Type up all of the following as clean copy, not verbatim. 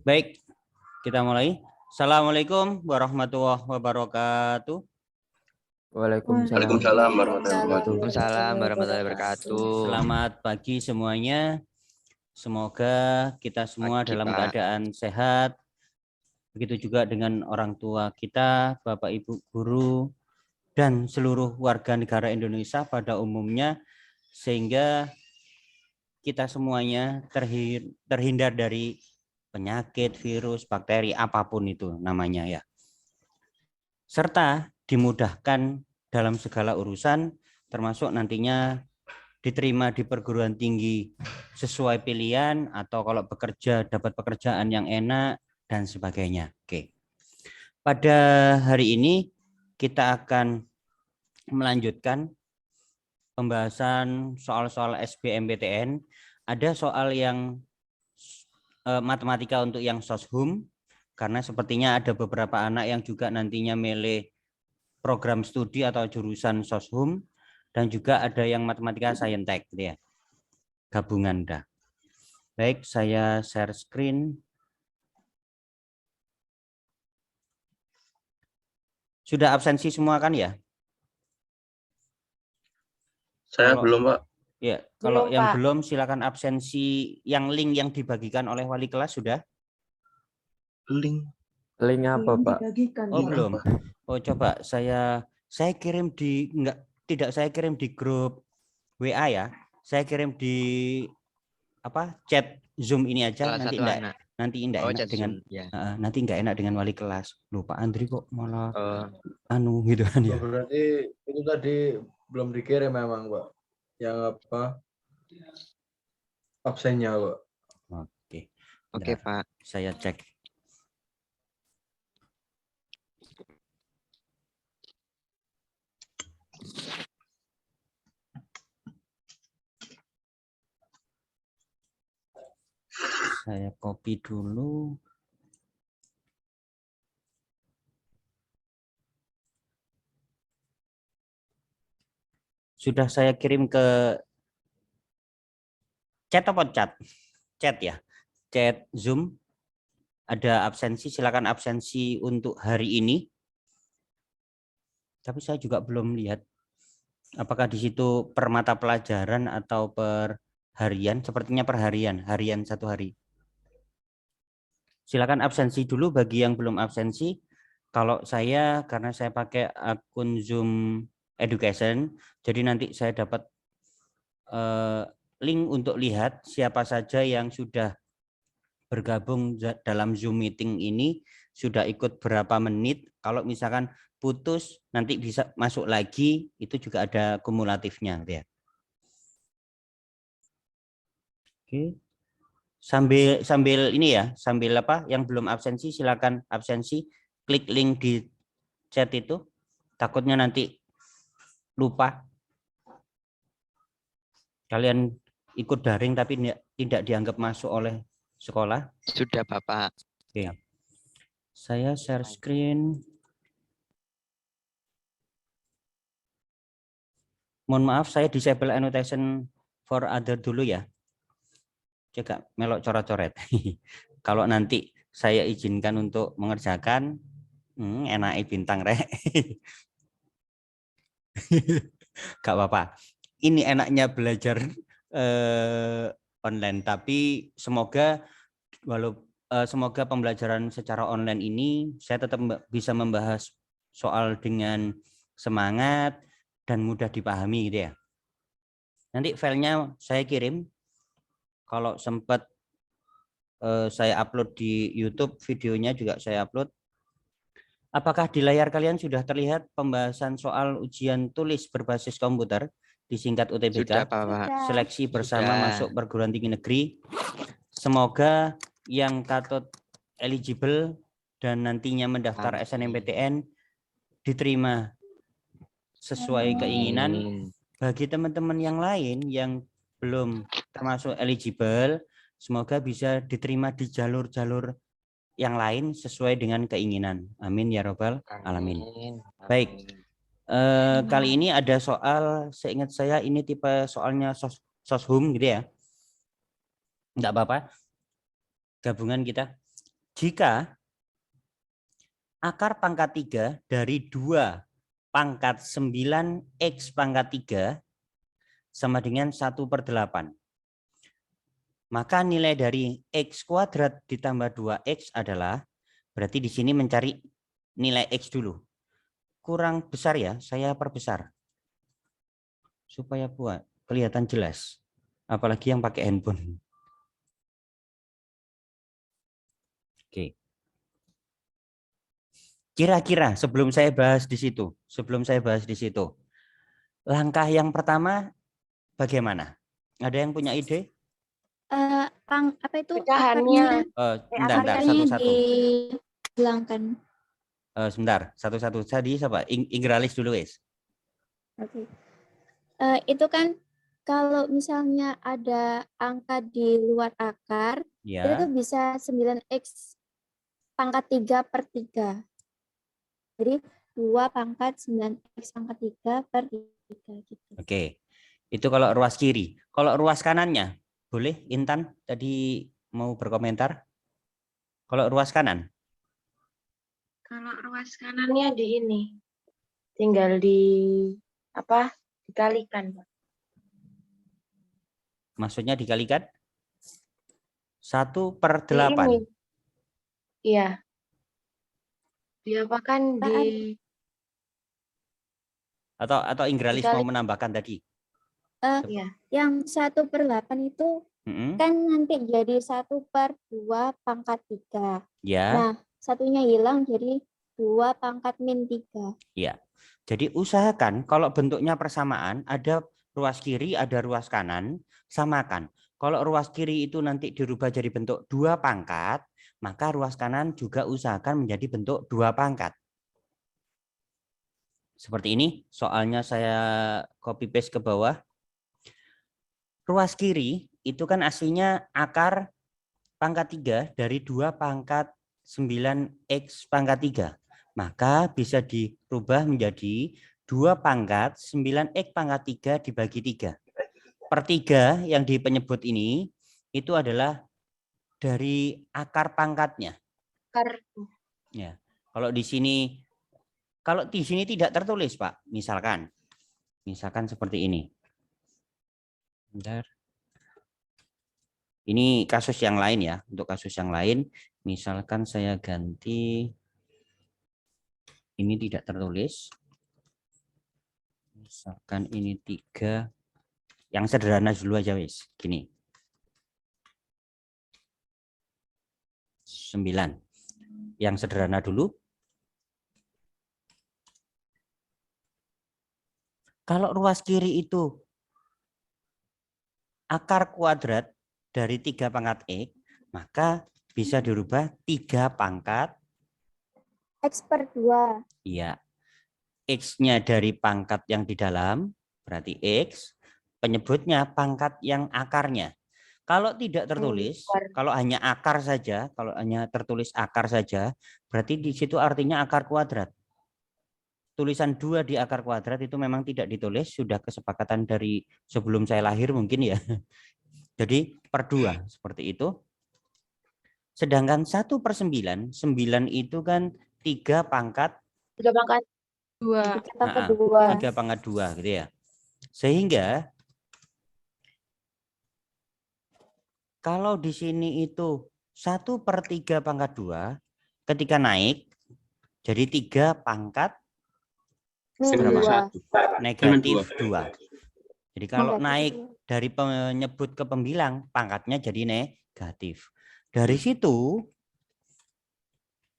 Baik, kita mulai. Assalamualaikum warahmatullahi wabarakatuh. Waalaikumsalam warahmatullahi wabarakatuh. Selamat pagi semuanya. Semoga kita semua dalam Pak. keadaan sehat. Begitu juga dengan orang tua kita, Bapak Ibu guru, dan seluruh warga negara Indonesia pada umumnya, sehingga kita semuanya terhindar dari penyakit, virus, bakteri, apapun itu namanya ya. Serta dimudahkan dalam segala urusan, termasuk nantinya diterima di perguruan tinggi sesuai pilihan, atau kalau bekerja dapat pekerjaan yang enak dan sebagainya. Oke. Pada hari ini kita akan melanjutkan pembahasan soal-soal SBMPTN. Ada soal yang matematika untuk yang soshum, karena sepertinya ada beberapa anak yang juga nantinya milih program studi atau jurusan soshum, dan juga ada yang matematika saintek gitu ya, gabungan dah. Baik, saya share screen. Sudah absensi semua kan ya? Saya belum, Pak. Ya, kalau Belum, yang Pak. belum silakan absensi yang link yang dibagikan oleh wali kelas sudah. Link apa, Pak? Oh, belum. Oh, coba saya kirim di saya kirim di grup WA ya. Saya kirim di chat Zoom ini aja. Salah nanti satu enggak anak. nanti enggak Oh, enak chat dengan Zoom, ya. nanti enggak enak dengan wali kelas. Loh, Pak Andri kok malah Oh. gitu kan ya. Berarti itu tadi belum dikirim memang, Pak. Yang absennya, Pak. Oke. Oke, Bentar, Pak. saya cek. Saya copy dulu. Sudah saya kirim ke chat apa chat? Chat ya. Chat Zoom. Ada absensi, silakan absensi untuk hari ini. Tapi saya juga belum lihat apakah di situ per mata pelajaran atau per harian. Sepertinya per harian 1 hari. Silakan absensi dulu bagi yang belum absensi. Kalau saya, karena saya pakai akun Zoom Education, jadi nanti saya dapat link untuk lihat siapa saja yang sudah bergabung dalam Zoom meeting ini, sudah ikut berapa menit. Kalau misalkan putus nanti bisa masuk lagi, itu juga ada kumulatifnya ya. Oke. Sambil ini ya, sambil yang belum absensi silakan absensi, klik link di chat itu. Takutnya nanti lupa. Kalian ikut daring tapi tidak dianggap masuk oleh sekolah. Sudah, Bapak. Oke. Saya share screen. Mohon maaf, saya disable annotation for other dulu ya. Cek melok coret-coret. Kalau nanti saya izinkan untuk mengerjakan, enaknya bintang rek. Gak apa-apa. Ini enaknya belajar online, tapi semoga semoga pembelajaran secara online ini saya tetap bisa membahas soal dengan semangat dan mudah dipahami gitu ya. Nanti filenya saya kirim. Kalau sempat saya upload di YouTube, videonya juga saya upload. Apakah di layar kalian sudah terlihat pembahasan soal ujian tulis berbasis komputer, disingkat UTBK? Sudah, Pak. Seleksi bersama Sudah. masuk perguruan tinggi negeri. Semoga yang katut eligible dan nantinya mendaftar SNMPTN diterima sesuai keinginan. Bagi teman-teman yang lain yang belum termasuk eligible, semoga bisa diterima di jalur-jalur yang lain sesuai dengan keinginan. Amin ya robbal alamin. Baik, kali ini ada soal, seingat saya ini tipe soalnya soshum gitu ya. Enggak apa-apa. gabungan kita. Jika akar pangkat 3 dari 2 pangkat 9x pangkat 3 sama dengan 1/8. Maka nilai dari x kuadrat ditambah 2x adalah, berarti di sini mencari nilai x dulu. Kurang besar ya, saya perbesar. Supaya buat kelihatan jelas. Apalagi yang pakai handphone. Oke. Kira-kira sebelum saya bahas di situ, langkah yang pertama bagaimana? Ada yang punya ide? Apa itu Pecahannya. Bentar, akarnya satu-satu. dihilangkan. Sebentar, satu-satu. Tadi siapa? Inggris dulu, wes. Oke. Itu kan kalau misalnya ada angka di luar akar, itu Ya. tuh bisa 9x pangkat 3/3. Jadi 2 pangkat 9x pangkat 3/3 gitu. Oke. Itu kalau ruas kiri. Kalau ruas kanannya, boleh Intan tadi mau berkomentar? Kalau ruas kanan? Kalau ruas kanannya di ini. Tinggal dikalikan, Pak. Maksudnya dikalikan? 1/8. Di ini. Iya. Diapakan di Atau Inggris mau Dikali- menambahkan tadi? Iya. Yang 1/8 itu Mm-mm. kan nanti jadi 1/2 pangkat 3. Ya. Nah, satunya hilang jadi 2 pangkat -3. Ya. Jadi usahakan kalau bentuknya persamaan, ada ruas kiri, ada ruas kanan, samakan. Kalau ruas kiri itu nanti dirubah jadi bentuk 2 pangkat, maka ruas kanan juga usahakan menjadi bentuk 2 pangkat. Seperti ini, soalnya saya copy paste ke bawah. Ruas kiri itu kan aslinya akar pangkat 3 dari 2 pangkat 9x pangkat 3. Maka bisa dirubah menjadi 2 pangkat 9x pangkat 3 dibagi 3. Per 3 yang di penyebut ini itu adalah dari akar pangkatnya. Ya. Kalau di sini tidak tertulis, Pak, misalkan seperti ini. Bentar. Ini kasus yang lain ya. Untuk kasus yang lain, misalkan saya ganti ini tidak tertulis. Misalkan ini 3. Yang sederhana dulu aja, wis. Gini. 9. Yang sederhana dulu. Kalau ruas kiri itu akar kuadrat dari 3 pangkat X, maka bisa dirubah 3 pangkat X/2. Iya. X-nya dari pangkat yang di dalam, berarti X. Penyebutnya pangkat yang akarnya. Kalau tidak tertulis, kalau hanya akar saja, kalau hanya tertulis akar saja, berarti di situ artinya akar kuadrat. Tulisan 2 di akar kuadrat itu memang tidak ditulis, sudah kesepakatan dari sebelum saya lahir mungkin ya. Jadi per 2, seperti itu. Sedangkan 1/9, 9 itu kan 3 pangkat 3 pangkat 2. 3 pangkat 2. 3 pangkat 2 gitu ya. Sehingga kalau di sini itu 1/3 pangkat 2, ketika naik jadi 3 pangkat berapa? Negatif 2. Jadi kalau naik dari penyebut ke pembilang, pangkatnya jadi negatif. Dari situ,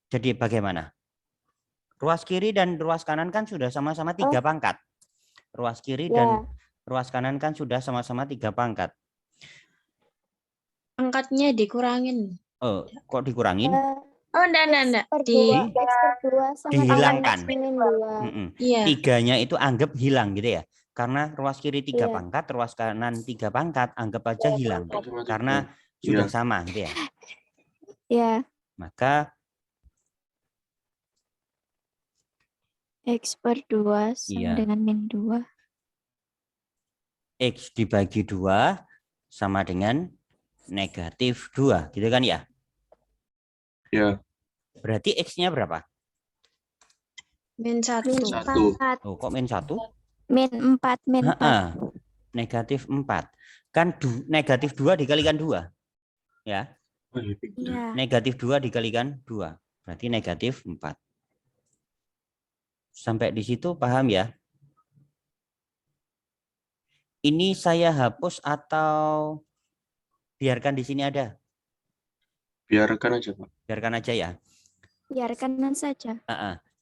jadi bagaimana? Ruas kiri dan ruas kanan kan sudah sama-sama 3 pangkat. Ruas kiri dan ruas kanan kan sudah sama-sama 3 pangkat. Pangkatnya dikurangin. Oh, kok dikurangin? Oh, enggak. X/2 sama dihilangkan. dengan X-2. Iya. 3-nya itu anggap hilang gitu ya. Karena ruas kiri 3 Iya. pangkat, ruas kanan 3 pangkat, anggap aja hilang. Karena sudah sama gitu ya. Ya, Maka X/2 sama dengan -2. X dibagi 2 sama dengan negatif 2, gitu kan ya? Ya, Berarti X-nya berapa? Min Min 1. Satu. 4. Oh, kok min 1? Min 4. Min 4. Negatif 4. Kan negatif 2 dikalikan 2. Ya. Oh, iya, pindah. Iya. Negatif 2 dikalikan 2. Berarti negatif 4. Sampai di situ paham ya? Ini saya hapus atau biarkan di sini ada? Biarkan aja, Pak. Biarkan aja ya. Biarkan saja.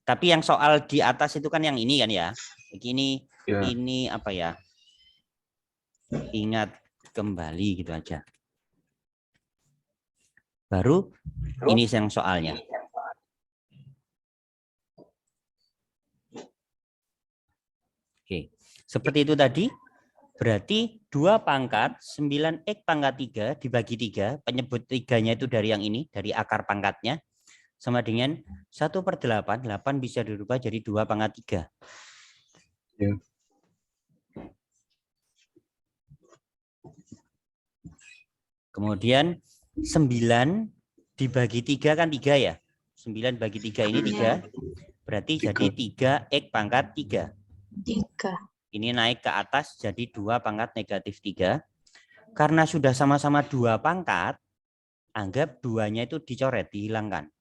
Tapi yang soal di atas itu kan yang ini kan ya. Begini, Ya. ini apa ya? Ingat kembali gitu aja. Baru ini yang soalnya. Oke, seperti itu tadi. Berarti 2 pangkat 9x pangkat 3 dibagi 3, penyebut 3-nya itu dari yang ini, dari akar pangkatnya, sama dengan 1/8, 8 bisa dirubah jadi 2 pangkat 3. Ya. Kemudian 9 dibagi 3 kan 3 ya. 9 bagi 3 ini 3, berarti jadi 3x pangkat 3. 3. Ini naik ke atas jadi 2 pangkat negatif 3. Karena sudah sama-sama 2 pangkat, anggap 2-nya itu dicoret, dihilangkan.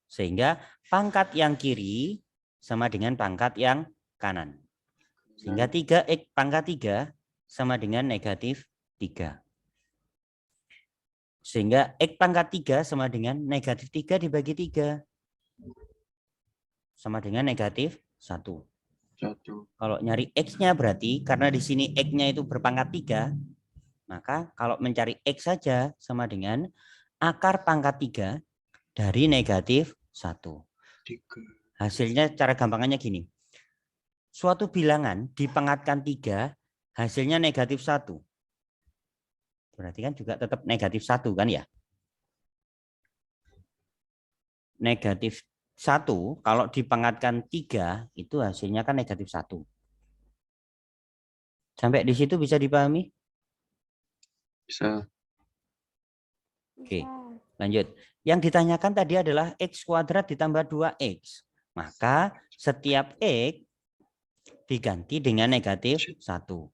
Sehingga pangkat yang kiri sama dengan pangkat yang kanan. Sehingga 3x pangkat 3 sama dengan negatif 3. Sehingga x pangkat 3 sama dengan negatif 3 dibagi 3. Sama dengan negatif 1. 1. Kalau nyari X-nya berarti karena di sini X-nya itu berpangkat 3, maka kalau mencari X saja sama dengan akar pangkat 3 dari negatif 1. 3. Hasilnya cara gampangannya gini. Suatu bilangan dipangkatkan 3, hasilnya negatif 1. Berarti kan juga tetap negatif 1 kan ya? Negatif 1 kalau dipangkatkan 3 itu hasilnya kan negatif 1. Sampai di situ bisa dipahami? Bisa. Oke, lanjut. Yang ditanyakan tadi adalah X kuadrat ditambah 2X. Maka setiap X diganti dengan negatif 1.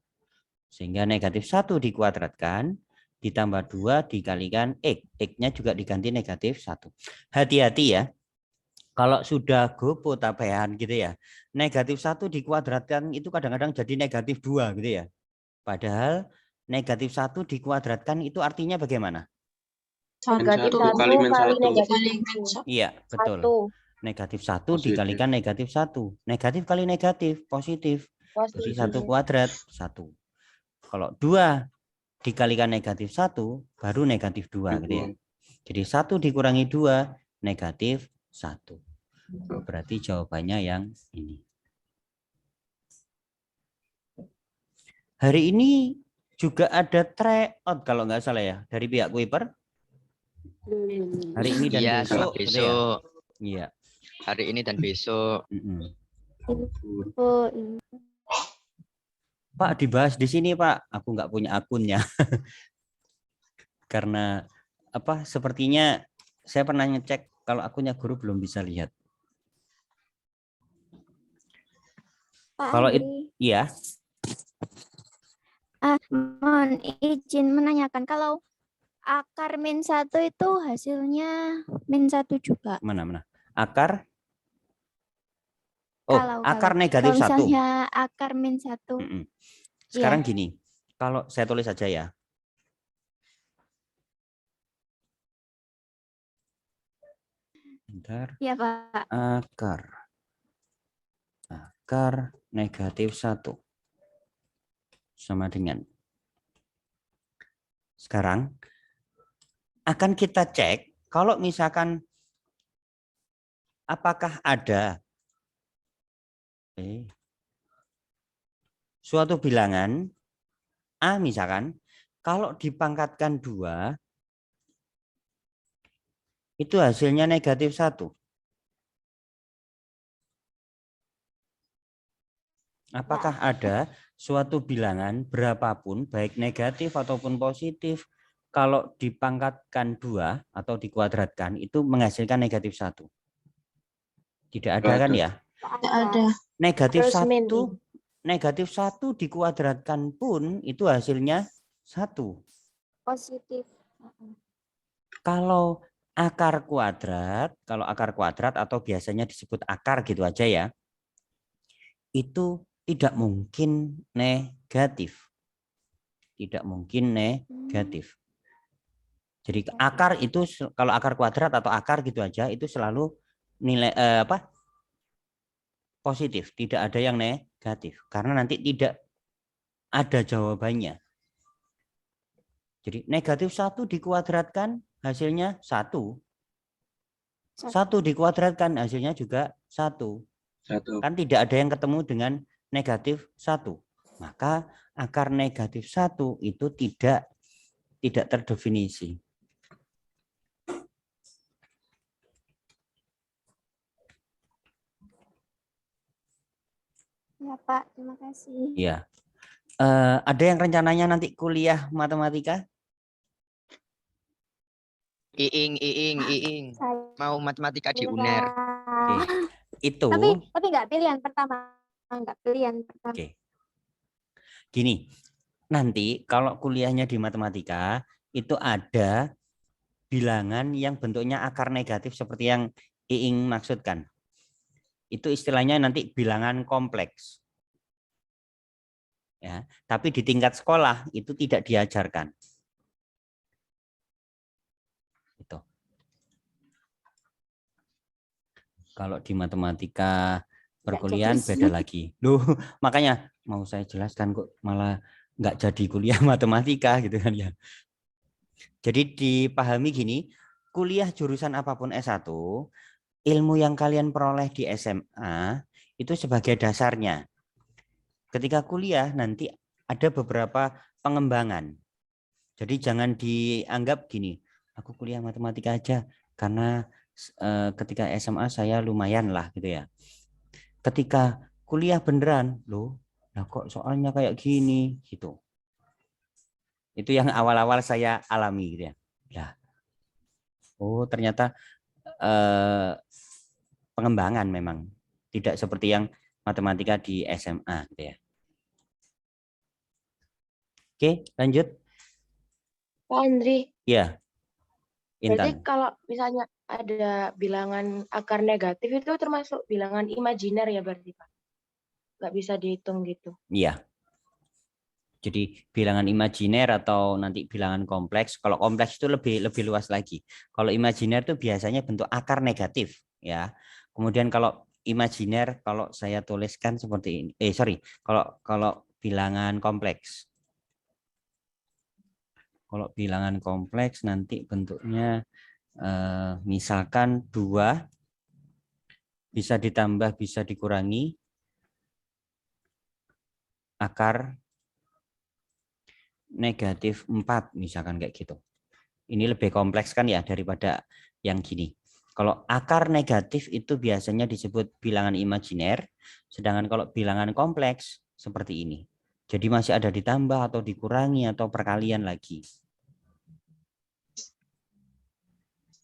Sehingga negatif 1 dikuadratkan ditambah 2 dikalikan X. X-nya juga diganti negatif 1. Hati-hati ya. Kalau sudah gopo tapehan gitu ya, negatif 1 dikuadratkan itu kadang-kadang jadi negatif 2 gitu ya. Padahal negatif 1 dikuadratkan itu artinya bagaimana? Negatif 1 kali min 1. Iya, betul. 1. Negatif 1 Positif. dikalikan negatif 1. Negatif kali negatif, positif. Jadi 1 kuadrat, 1. Kalau 2 dikalikan negatif 1, baru negatif 2 gitu ya. Jadi 1 dikurangi 2, negatif 1. Berarti jawabannya yang ini. Hari ini juga ada tryout kalau nggak salah ya dari pihak Kuiper. Hari ini dan Iya, besok. sama gitu ya? besok. Iya. Hari ini dan besok. Oh, ini. Pak dibahas di sini Pak. Aku nggak punya akunnya. Karena apa? Sepertinya saya pernah ngecek kalau akunnya guru belum bisa lihat. Pak Kalau Andri. iya. Mohon izin menanyakan kalau akar min 1 itu hasilnya min 1 juga. Mana? Akar? Oh, akar Kalau negatif 1. misalnya akar min 1. Sekarang gini, kalau saya tulis saja ya. Bentar. Iya, Pak. Akar negatif 1 sama dengan. Sekarang akan kita cek kalau misalkan apakah ada suatu bilangan A misalkan kalau dipangkatkan 2 itu hasilnya negatif 1. Apakah ada suatu bilangan berapapun baik negatif ataupun positif kalau dipangkatkan 2 atau dikuadratkan itu menghasilkan negatif 1. Tidak ada kan ya? Tidak ada. Negatif Terus min 1, negatif 1 dikuadratkan pun itu hasilnya 1. Positif. Kalau akar kuadrat atau biasanya disebut akar gitu aja ya, itu tidak mungkin negatif. Tidak mungkin negatif. Jadi akar itu kalau akar kuadrat atau akar gitu aja itu selalu nilai positif, tidak ada yang negatif karena nanti tidak ada jawabannya. Jadi negatif 1 dikuadratkan hasilnya 1. 1 dikuadratkan hasilnya juga 1. Kan tidak ada yang ketemu dengan negatif 1. Maka akar negatif 1 itu tidak terdefinisi. Ya Pak, terima kasih. Ya. Ada yang rencananya nanti kuliah matematika? Iing. Saya Mau matematika di UNER. Oke. Itu. Tapi nggak pilihan pertama. Nggak pilihan pertama. Oke. Gini, nanti kalau kuliahnya di matematika itu ada bilangan yang bentuknya akar negatif seperti yang Iing maksudkan. Itu istilahnya nanti bilangan kompleks. Ya, tapi di tingkat sekolah itu tidak diajarkan. Itu. Kalau di matematika perkuliahan beda lagi. Loh, makanya mau saya jelaskan kok malah nggak jadi kuliah matematika gitu kan ya. Jadi dipahami gini, kuliah jurusan apapun S1, ilmu yang kalian peroleh di SMA itu sebagai dasarnya. Ketika kuliah nanti ada beberapa pengembangan. Jadi jangan dianggap gini, aku kuliah matematika aja karena ketika SMA saya lumayan lah gitu ya. Ketika kuliah beneran, loh, nah kok soalnya kayak gini gitu. Itu yang awal-awal saya alami gitu ya. Lah, oh ternyata pengembangan memang tidak seperti yang matematika di SMA gitu ya. Oke, lanjut. Pak Andri, Ya. berarti Intan. kalau misalnya ada bilangan akar negatif itu termasuk bilangan imajiner ya berarti Pak? Nggak bisa dihitung gitu. Iya. Jadi bilangan imajiner atau nanti bilangan kompleks. Kalau kompleks itu lebih luas lagi. Kalau imajiner itu biasanya bentuk akar negatif ya. Kemudian kalau imajiner kalau saya tuliskan seperti ini. Kalau bilangan kompleks. Kalau bilangan kompleks nanti bentuknya misalkan 2 bisa ditambah bisa dikurangi akar negatif 4 misalkan kayak gitu. Ini lebih kompleks kan ya daripada yang gini. Kalau akar negatif itu biasanya disebut bilangan imajiner, sedangkan kalau bilangan kompleks seperti ini. Jadi masih ada ditambah atau dikurangi atau perkalian lagi.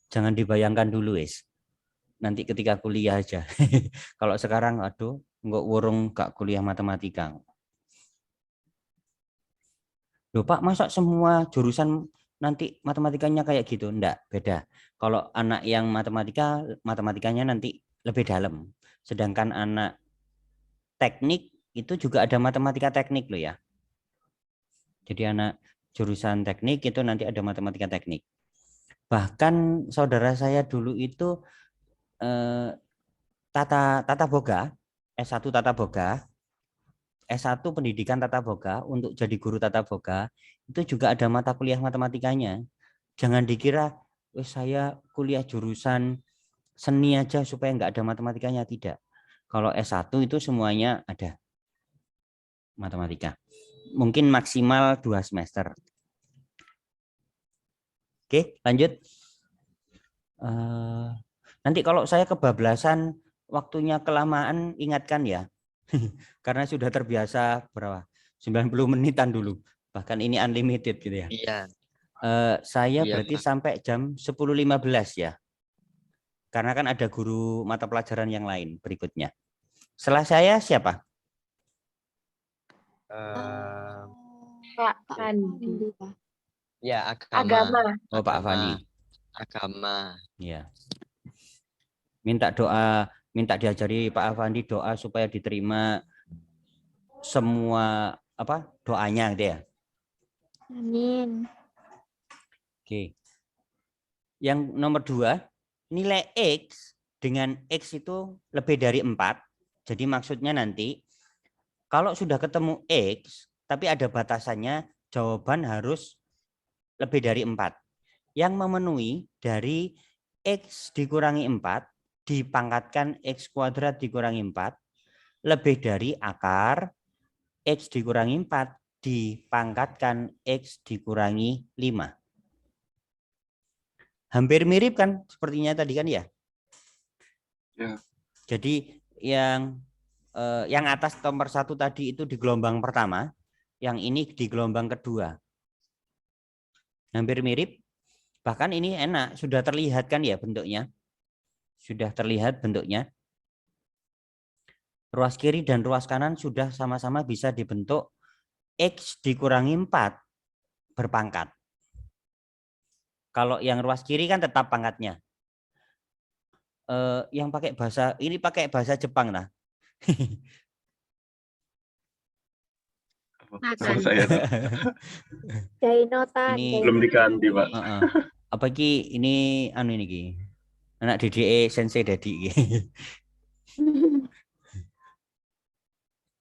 Jangan dibayangkan dulu, wis. Nanti ketika kuliah aja. Kalau sekarang aduh, nggak wurung gak kuliah matematika. Loh Pak, masa semua jurusan nanti matematikanya kayak gitu? Enggak, beda. Kalau anak yang matematikanya nanti lebih dalam. Sedangkan anak teknik itu juga ada matematika teknik loh ya. Jadi anak jurusan teknik itu nanti ada matematika teknik. Bahkan saudara saya dulu itu tata boga, S1 tata boga, S1 pendidikan tata boga, untuk jadi guru tata boga itu juga ada mata kuliah matematikanya. Jangan dikira saya kuliah jurusan seni aja supaya nggak ada matematikanya, tidak. Kalau S1 itu semuanya ada matematika. Mungkin maksimal 2 semester. Oke, lanjut. Nanti kalau saya kebablasan waktunya kelamaan ingatkan ya. Karena sudah terbiasa berapa? 90 menitan dulu. Bahkan ini unlimited gitu ya. Iya. Saya Iya, berarti Pak. sampai jam 10.15 ya. Karena kan ada guru mata pelajaran yang lain berikutnya. Setelah saya siapa? Eh, Pak Pak Andi. Andi, Pak. ya, Agama. Oh, Pak Afandi. Agama. Ya. Minta doa, minta diajari Pak Afandi doa supaya diterima semua doanya gitu ya. Amin. Oke. Yang nomor 2, nilai X dengan X itu lebih dari 4. Jadi maksudnya nanti kalau sudah ketemu X tapi ada batasannya, jawaban harus lebih dari 4. Yang memenuhi dari X dikurangi 4 dipangkatkan X kuadrat dikurangi 4 lebih dari akar X dikurangi 4 dipangkatkan X dikurangi 5. Hampir mirip kan sepertinya tadi kan ya? Ya. Jadi yang atas nomor 1 tadi itu di gelombang pertama, yang ini di gelombang kedua. Hampir mirip. Bahkan ini enak, sudah terlihat kan ya bentuknya? Sudah terlihat bentuknya. Ruas kiri dan ruas kanan sudah sama-sama bisa dibentuk X dikurangi 4 berpangkat. Kalau yang ruas kiri kan tetap pangkatnya. Yang pakai bahasa Jepang nah. Apa saya tahu. Dainota. Ini Belum diganti, Pak. Apa ini anak DDE Sensei Dedi.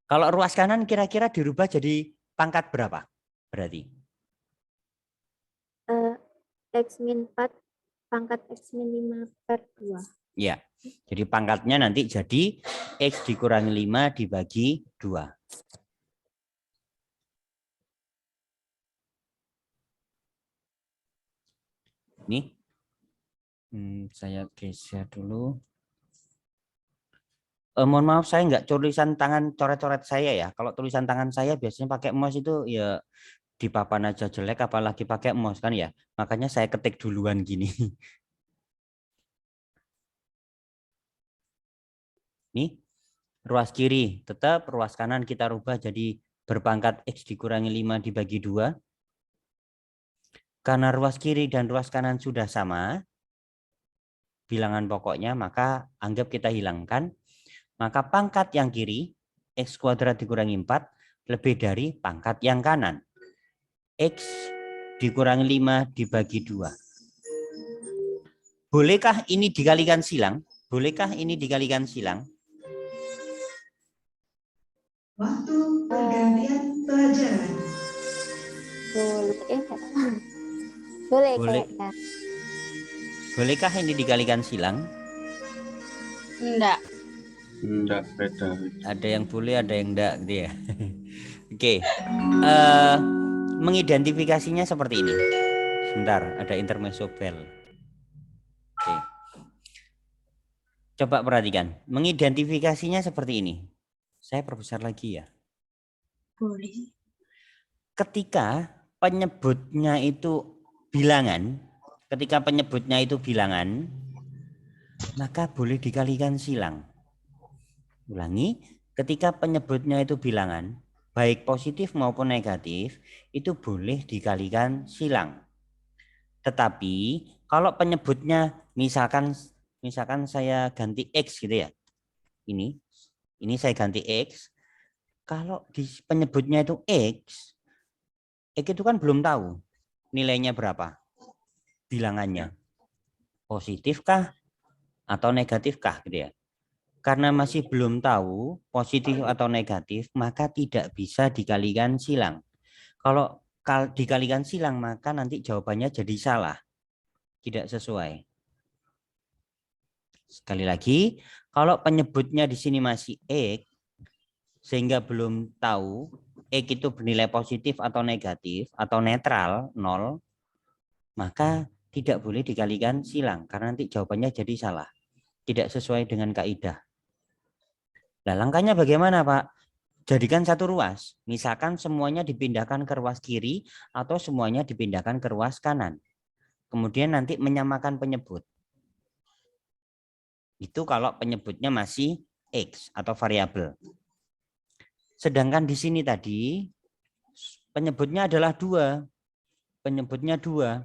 Kalau ruas kanan kira-kira dirubah jadi pangkat berapa? Berarti X min 4 pangkat X min 5/2. ya. Jadi pangkatnya nanti jadi X dikurangi 5 dibagi 2. Nih. Saya geser dulu. Mohon maaf saya nggak tulisan tangan coret-coret saya ya. Kalau tulisan tangan saya biasanya pakai mouse itu ya di papan aja jelek apalagi pakai mouse kan ya. Makanya saya ketik duluan gini. Nih, ruas kiri tetap, ruas kanan kita rubah jadi berpangkat X dikurangi 5 dibagi 2. Karena ruas kiri dan ruas kanan sudah sama, bilangan pokoknya, maka anggap kita hilangkan. Maka pangkat yang kiri, X kuadrat dikurangi 4, lebih dari pangkat yang kanan. X dikurangi 5 dibagi 2. Bolehkah ini dikalikan silang? Bolehkah ini dikalikan silang? Waktu pergantian pelajaran. Boleh Boleh. kayaknya. Bolehkah ini dikalikan silang? Enggak. Enggak, beda. Ada yang boleh, ada yang enggak gitu ya. Oke. Mengidentifikasinya seperti ini. Sebentar, ada intermezzo bell. Oke. Coba perhatikan. Mengidentifikasinya seperti ini. Saya perbesar lagi ya. Boleh. Ketika penyebutnya itu bilangan, maka boleh dikalikan silang. Ulangi, ketika penyebutnya itu bilangan, baik positif maupun negatif, itu boleh dikalikan silang. Tetapi kalau penyebutnya misalkan saya ganti X gitu ya. Ini saya ganti X. Kalau di penyebutnya itu X itu kan belum tahu nilainya berapa. Bilangannya. Positifkah atau negatifkah gitu ya. Karena masih belum tahu positif atau negatif, maka tidak bisa dikalikan silang. Kalau dikalikan silang, maka nanti jawabannya jadi salah. Tidak sesuai. Sekali lagi, kalau penyebutnya di sini masih X, sehingga belum tahu X itu bernilai positif atau negatif, atau netral, 0, maka tidak boleh dikalikan silang. Karena nanti jawabannya jadi salah. Tidak sesuai dengan kaidah. Nah, langkahnya bagaimana, Pak? jadikan satu ruas. Misalkan semuanya dipindahkan ke ruas kiri atau semuanya dipindahkan ke ruas kanan. Kemudian nanti menyamakan penyebut. Itu kalau penyebutnya masih X atau variabel. Sedangkan di sini tadi penyebutnya adalah 2. Penyebutnya 2.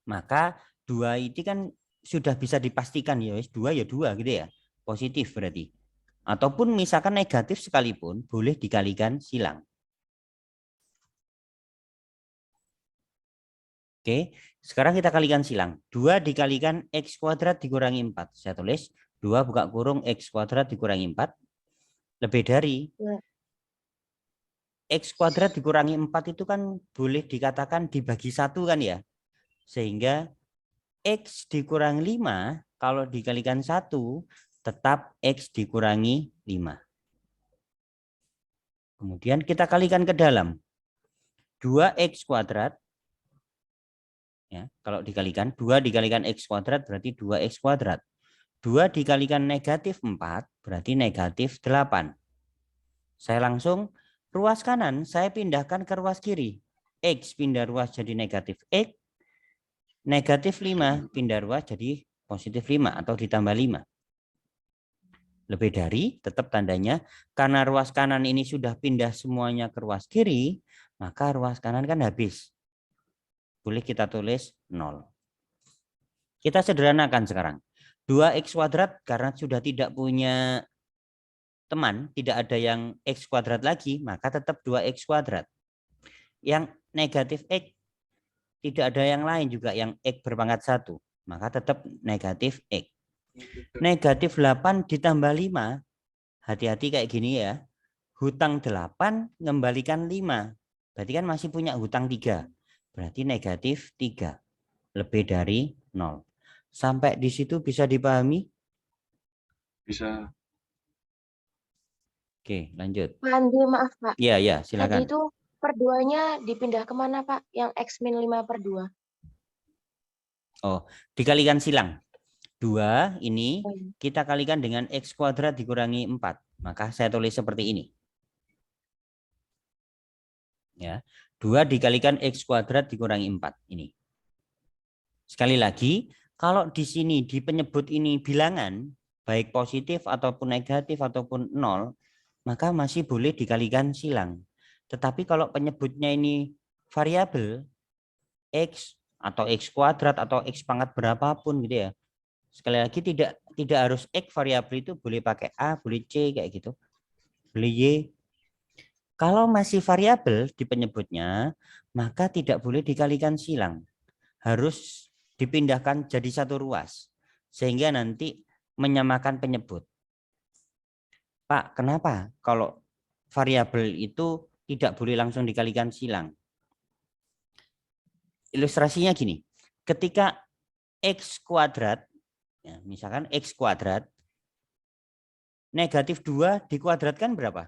Maka 2 itu kan sudah bisa dipastikan ya, 2 ya 2 gitu ya. Positif berarti. Ataupun misalkan negatif sekalipun boleh dikalikan silang. Oke, sekarang kita kalikan silang. 2 dikalikan X kuadrat dikurangi 4. Saya tulis 2 buka kurung X kuadrat dikurangi 4. Lebih dari X kuadrat dikurangi 4 itu kan boleh dikatakan dibagi 1 kan ya. Sehingga X dikurangi 5 kalau dikalikan 1 tetap X dikurangi 5. Kemudian kita kalikan ke dalam. 2X kuadrat. Ya, kalau dikalikan 2 dikalikan X kuadrat berarti 2X kuadrat. 2 dikalikan negatif 4 berarti negatif 8. Saya langsung ruas kanan saya pindahkan ke ruas kiri. X pindah ruas jadi negatif X. Negatif 5 pindah ruas jadi positif 5 atau ditambah 5. Lebih dari tetap tandanya karena ruas kanan ini sudah pindah semuanya ke ruas kiri, maka ruas kanan kan habis. Boleh kita tulis 0. Kita sederhanakan sekarang. 2X kuadrat karena sudah tidak punya teman, tidak ada yang X kuadrat lagi, maka tetap 2X kuadrat. Yang negatif X, tidak ada yang lain juga yang X berpangkat 1, maka tetap negatif X. Negatif 8 ditambah 5, hati-hati kayak gini ya. Hutang 8 mengembalikan 5, berarti kan masih punya hutang 3, berarti negatif 3, lebih dari 0. Sampai di situ bisa dipahami? Bisa. Oke, lanjut. Pak Andi, maaf Pak. Iya, iya, Tadi silakan. itu per 2-nya dipindah kemana Pak? Yang X min 5 per 2. Oh, dikalikan silang. 2 ini kita kalikan dengan X kuadrat dikurangi 4. Maka saya tulis seperti ini. Ya, 2 dikalikan X kuadrat dikurangi 4. Ini. Sekali lagi, kalau di sini di penyebut ini bilangan, baik positif ataupun negatif ataupun 0, maka masih boleh dikalikan silang. Tetapi kalau penyebutnya ini variabel, X atau X kuadrat atau X pangkat berapapun gitu ya. Sekali lagi tidak harus X variabel itu, boleh pakai A, boleh C kayak gitu. Boleh Y. Kalau masih variabel di penyebutnya, maka tidak boleh dikalikan silang. Harus dipindahkan jadi satu ruas sehingga nanti menyamakan penyebut. Pak, kenapa kalau variabel itu tidak boleh langsung dikalikan silang? Ilustrasinya gini, ketika X kuadrat, ya, misalkan X kuadrat, negatif 2 dikuadratkan berapa?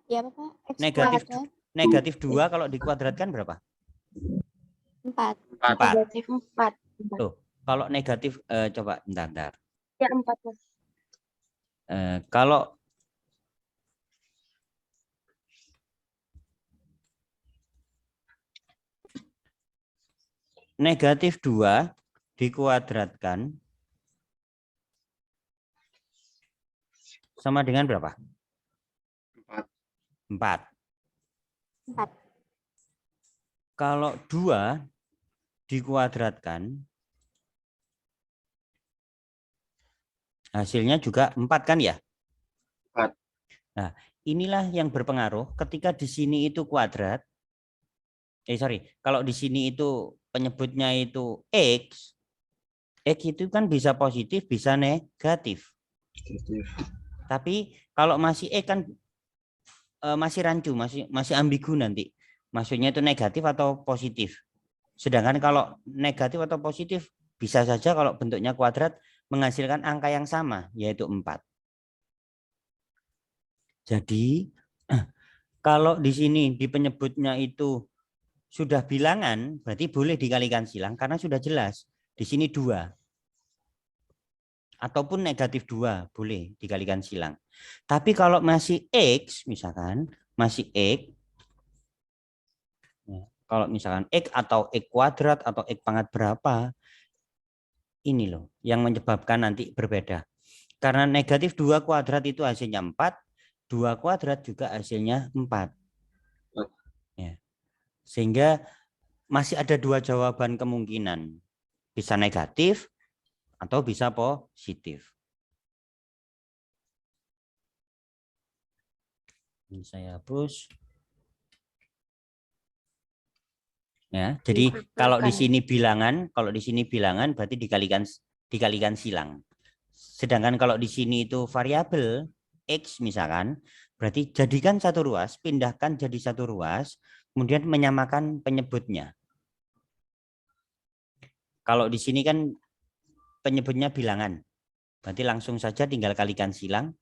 Ya, Bapak. X Negatif kuadrat negatif 2 kalau dikuadratkan berapa? 4. 4. Negatif 4. Tuh, kalau negatif coba bentar. Ya 4 Mas. Kalau negatif 2 dikuadratkan sama dengan berapa? 4. 4. Kalau 2 dikuadratkan hasilnya juga 4 kan ya? 4. Nah, inilah yang berpengaruh ketika di sini itu kuadrat. Kalau di sini itu penyebutnya itu X itu kan bisa positif, bisa negatif. Tapi kalau masih X kan masih rancu, masih ambigu nanti. Maksudnya itu negatif atau positif. Sedangkan kalau negatif atau positif bisa saja kalau bentuknya kuadrat menghasilkan angka yang sama, yaitu 4. Jadi kalau di sini di penyebutnya itu sudah bilangan, berarti boleh dikalikan silang karena sudah jelas. Di sini 2. Ataupun negatif 2 boleh dikalikan silang. Tapi kalau masih X misalkan, masih X, ya, kalau misalkan X atau X kuadrat atau X pangkat berapa, ini loh yang menyebabkan nanti berbeda. Karena negatif 2 kuadrat itu hasilnya 4, 2 kuadrat juga hasilnya 4. Ya. Sehingga masih ada 2 jawaban kemungkinan. Bisa negatif atau bisa positif. Ini saya hapus. Ya, jadi kalau di sini bilangan, berarti dikalikan silang. Sedangkan kalau di sini itu variabel X misalkan, berarti jadikan satu ruas, pindahkan jadi satu ruas, kemudian menyamakan penyebutnya. Kalau di sini kan penyebutnya bilangan, berarti langsung saja tinggal kalikan silang.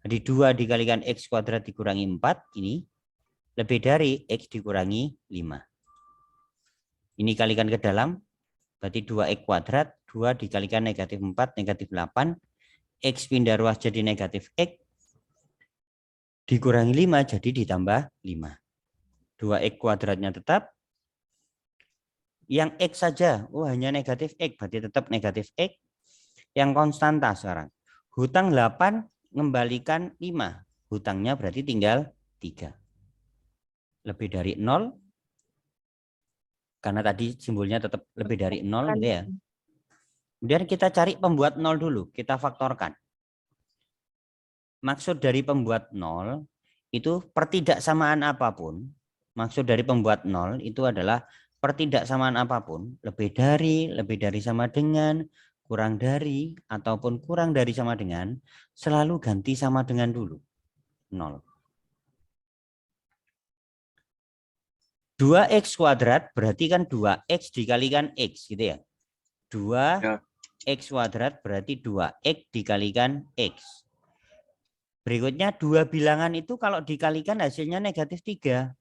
Jadi 2 dikalikan X kuadrat dikurangi 4, ini lebih dari X dikurangi 5. Ini kalikan ke dalam, berarti 2X kuadrat, 2 dikalikan negatif 4, negatif 8. X pindah ruas jadi negatif X. Dikurangi 5 jadi ditambah 5. 2X kuadratnya tetap. Yang X saja, hanya negatif X, berarti tetap negatif X. Yang konstanta sekarang. Hutang 8, mengembalikan 5. Hutangnya berarti tinggal 3. Lebih dari 0. Karena tadi simbolnya tetap lebih dari 0 gitu ya. Kemudian kita cari pembuat 0 dulu, kita faktorkan. Maksud dari pembuat 0 itu pertidaksamaan apapun. Maksud dari pembuat 0 itu adalah pertidaksamaan apapun, lebih dari sama dengan, kurang dari, ataupun kurang dari sama dengan, selalu ganti sama dengan dulu. 0. 2X kuadrat berarti kan 2X dikalikan X gitu ya. 2X kuadrat berarti 2X dikalikan X. Berikutnya 2 bilangan itu kalau dikalikan hasilnya negatif 3.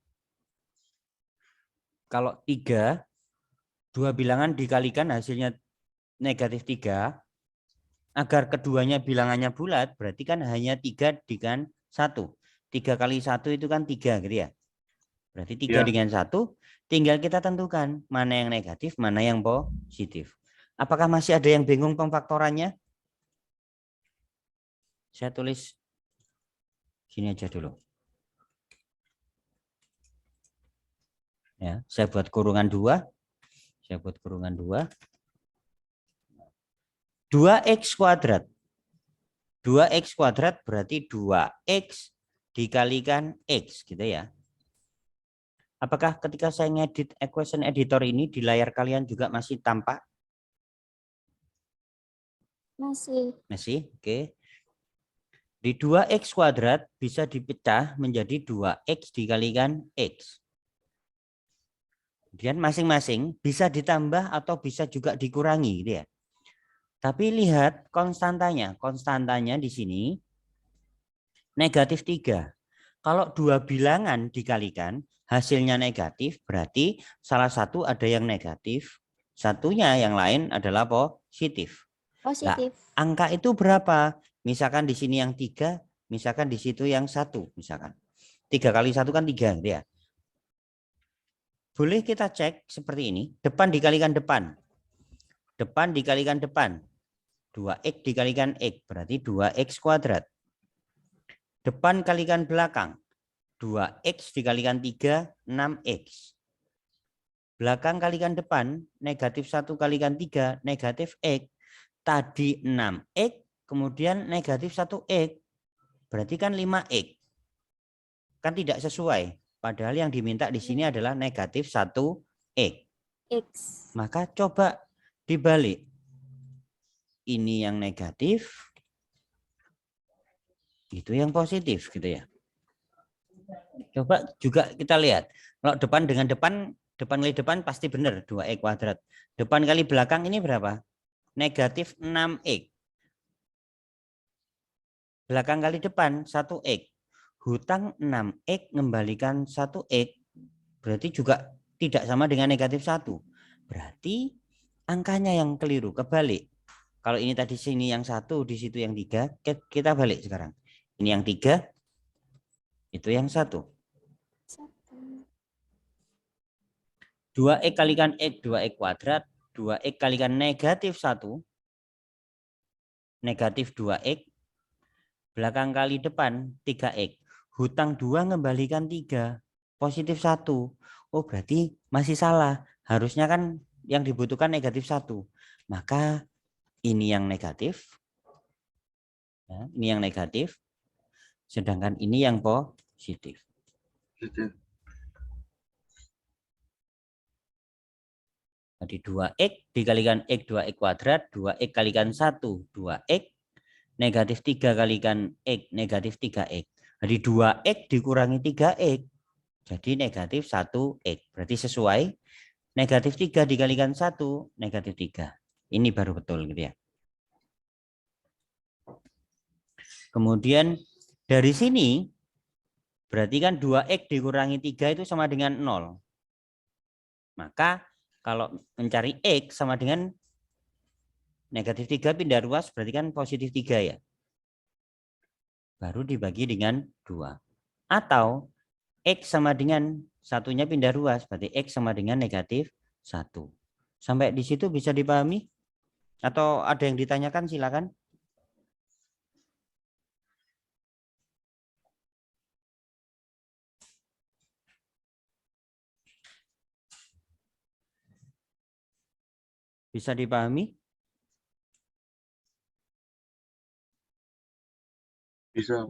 Kalau 3, 2 bilangan dikalikan hasilnya negatif 3, agar keduanya bilangannya bulat berarti kan hanya 3 dengan 1. 3 kali 1 itu kan 3 gitu ya. Berarti 3 dengan 1, tinggal kita tentukan mana yang negatif, mana yang positif. Apakah masih ada yang bingung pemfaktorannya? Saya tulis sini aja dulu. Ya, saya buat kurungan 2. 2X kuadrat. 2X kuadrat berarti 2X dikalikan X gitu ya. Apakah ketika saya ngedit equation editor ini di layar kalian juga masih tampak? Masih, oke. Di 2X kuadrat bisa dipecah menjadi 2X dikalikan X. Kemudian masing-masing bisa ditambah atau bisa juga dikurangi gitu ya. Tapi lihat konstantanya. Konstantanya di sini negatif 3. Kalau 2 bilangan dikalikan, hasilnya negatif, berarti salah satu ada yang negatif, satunya yang lain adalah positif. Nah, angka itu berapa? Misalkan di sini yang 3, misalkan di situ yang 1, misalkan. 3 kali 1 kan 3, gitu ya. Boleh kita cek seperti ini, depan dikalikan depan. Depan dikalikan depan. 2X dikalikan X, berarti 2X kuadrat. Depan kalikan belakang. 2X dikalikan 3, 6X. Belakang kalikan depan, negatif 1 kalikan 3, negatif X. Tadi 6X, kemudian negatif 1X. Berarti kan 5X. Kan tidak sesuai. Padahal yang diminta di sini adalah negatif 1X. Maka coba dibalik. Ini yang negatif. Itu yang positif gitu ya. Coba juga kita lihat. Kalau depan dengan depan kali depan pasti benar 2X kuadrat. Depan kali belakang ini berapa? Negatif 6X. Belakang kali depan 1X. Hutang 6X mengembalikan 1X. Berarti juga tidak sama dengan negatif 1. Berarti angkanya yang keliru, kebalik. Kalau ini tadi sini yang 1, di situ yang 3, kita balik sekarang. Ini yang 3, itu yang 1. 2x kalikan x, 2x kuadrat, 2x kalikan negatif 1, negatif 2x, belakang kali depan 3x. Hutang 2 ngembalikan 3, positif 1. Oh berarti masih salah. Harusnya kan yang dibutuhkan negatif 1. Maka ini yang negatif. Ya, ini yang negatif. Sedangkan ini yang positif. Positif. Jadi 2x dikalikan x 2x kuadrat, 2x kalikan 1, 2x, negatif 3 kalikan x, negatif 3x. Jadi 2x dikurangi 3x, jadi negatif 1x. Berarti sesuai, negatif 3 dikalikan 1, negatif 3. Ini baru betul gitu ya. Kemudian dari sini, berarti kan 2x dikurangi 3 itu sama dengan 0. Maka kalau mencari X sama dengan negatif 3 pindah ruas berarti kan positif 3 ya. Baru dibagi dengan 2. Atau X sama dengan satunya pindah ruas berarti X sama dengan negatif 1. Sampai di situ bisa dipahami? Atau ada yang ditanyakan silakan. Bisa dipahami? Bisa.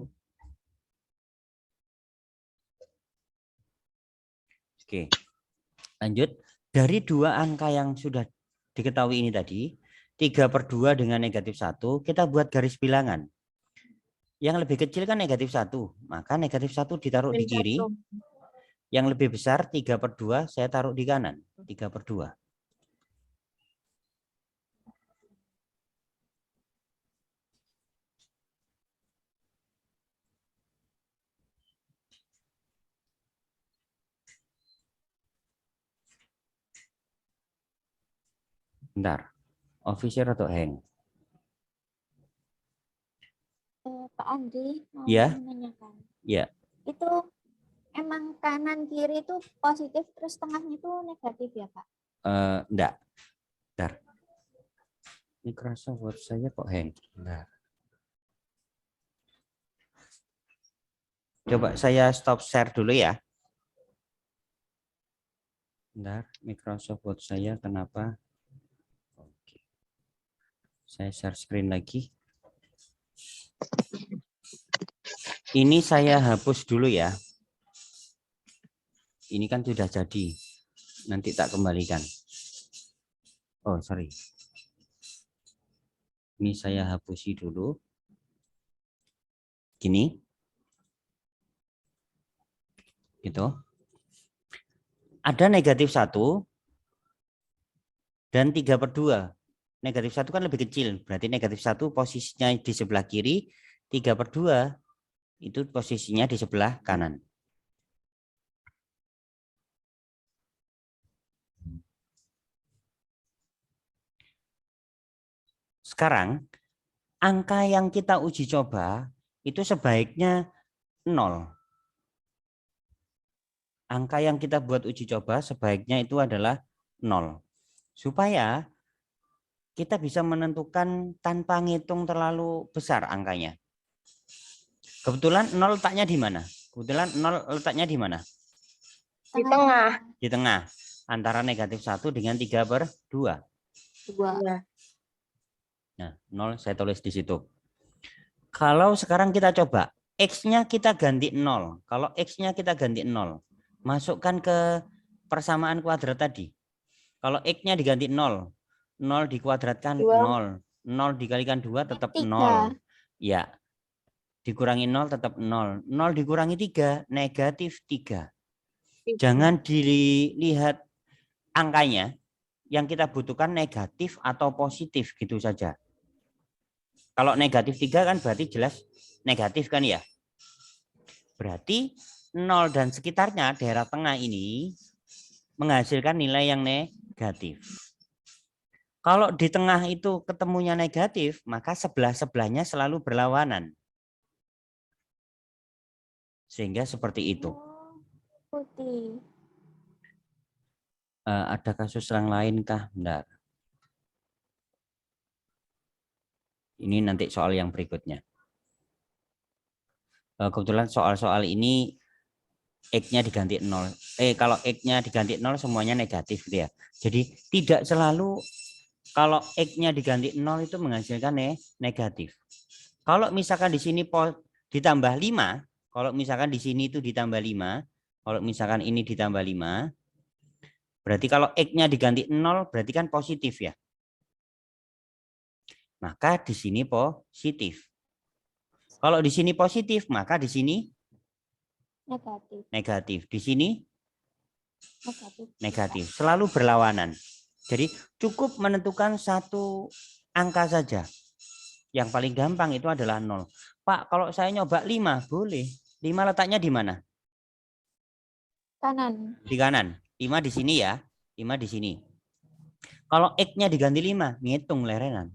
Oke. Lanjut. Dari 2 angka yang sudah diketahui ini tadi, 3/2 dengan negatif 1, kita buat garis bilangan. Yang lebih kecil kan negatif 1, maka negatif 1 ditaruh di kiri. Yang lebih besar 3/2 saya taruh di kanan, 3/2. Bentar, officer atau hang? Pak Andri mau Ya. menanyakan. Ya. Itu emang kanan kiri itu positif terus tengahnya itu negatif ya Pak? Enggak. Bentar. Ini kerasa buat saya kok hang. Bentar. Coba saya stop share dulu ya. Bentar, Microsoft Word saya kenapa? Oke. Saya share screen lagi. Ini saya hapus dulu ya. Ini kan sudah jadi. Nanti tak kembalikan. Oh, sorry. Ini saya hapusi dulu. Gini. Gitu. Ada negatif 1 dan 3/2. Negatif 1 kan lebih kecil. Berarti negatif 1 posisinya di sebelah kiri. 3/2 itu posisinya di sebelah kanan. Sekarang, angka yang kita uji coba itu sebaiknya 0. Angka yang kita buat uji coba sebaiknya itu adalah 0. Supaya kita bisa menentukan tanpa ngitung terlalu besar angkanya. Kebetulan 0 letaknya di mana? Kebetulan 0 letaknya di mana? Di tengah. Di tengah. Antara negatif 1 dengan 3/2. 2. Ya. Nah, 0 saya tulis di situ. Kalau sekarang kita coba, X-nya kita ganti 0. Kalau X-nya kita ganti 0, masukkan ke persamaan kuadrat tadi. Kalau X-nya diganti 0, 0 dikuadratkan 0. 0 dikalikan 2 tetap 0. Ya, dikurangi 0 tetap 0. 0 dikurangi 3, negatif 3. Jangan dilihat angkanya. Yang kita butuhkan negatif atau positif gitu saja. Kalau negatif 3 kan berarti jelas negatif kan ya. Berarti 0 dan sekitarnya daerah tengah ini menghasilkan nilai yang negatif. Kalau di tengah itu ketemunya negatif, maka sebelah-sebelahnya selalu berlawanan. Sehingga seperti itu. Putih. Ada kasus yang lain kah? Bentar. Ini nanti soal yang berikutnya. Kebetulan soal-soal ini X-nya diganti 0. Kalau X-nya diganti 0 semuanya negatif gitu ya. Jadi tidak selalu kalau X-nya diganti 0 itu menghasilkan negatif. Kalau misalkan di sini ditambah 5, kalau misalkan di sini itu ditambah 5, kalau misalkan ini ditambah 5, berarti kalau X-nya diganti 0 berarti kan positif ya. Maka di sini positif. Kalau di sini positif, maka di sini Negatif. negatif. Di sini Negatif. negatif. Selalu berlawanan. Jadi cukup menentukan satu angka saja. Yang paling gampang itu adalah 0. Pak, kalau saya nyoba 5, boleh. 5 letaknya di mana? Kanan. Di kanan. 5 di sini ya. 5 di sini. Kalau X-nya diganti 5, ngitung lerenan.